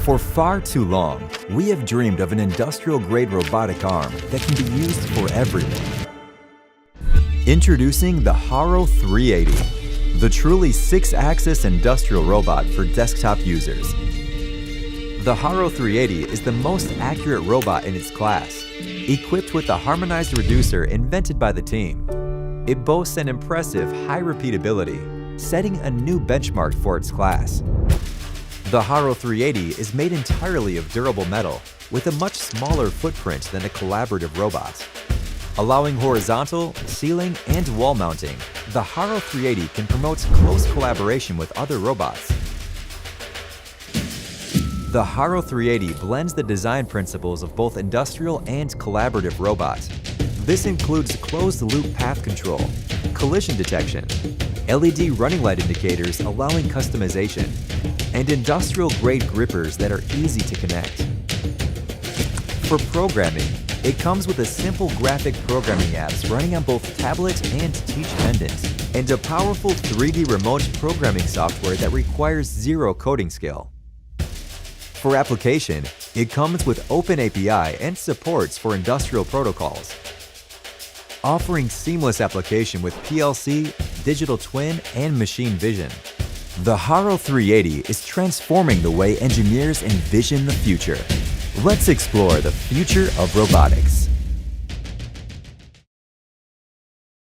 For far too long, we have dreamed of an industrial-grade robotic arm that can be used for everyone. Introducing the Haro380, the truly 6-axis industrial robot for desktop users. The Haro380 is the most accurate robot in its class, equipped with a harmonized reducer invented by the team. It boasts an impressive high repeatability, setting a new benchmark for its class. The Haro380 is made entirely of durable metal with a much smaller footprint than a collaborative robot. Allowing horizontal, ceiling, and wall mounting, the Haro380 can promote close collaboration with other robots. The Haro380 blends the design principles of both industrial and collaborative robots. This includes closed-loop path control, collision detection, LED running light indicators allowing customization, and industrial-grade grippers that are easy to connect. For programming, it comes with a simple graphic programming apps running on both tablet and Teach pendant, and a powerful 3D remote programming software that requires zero coding skill. For application, it comes with Open API and supports for industrial protocols, offering seamless application with PLC, digital twin, and machine vision. The Haro380 is transforming the way engineers envision the future. Let's explore the future of robotics.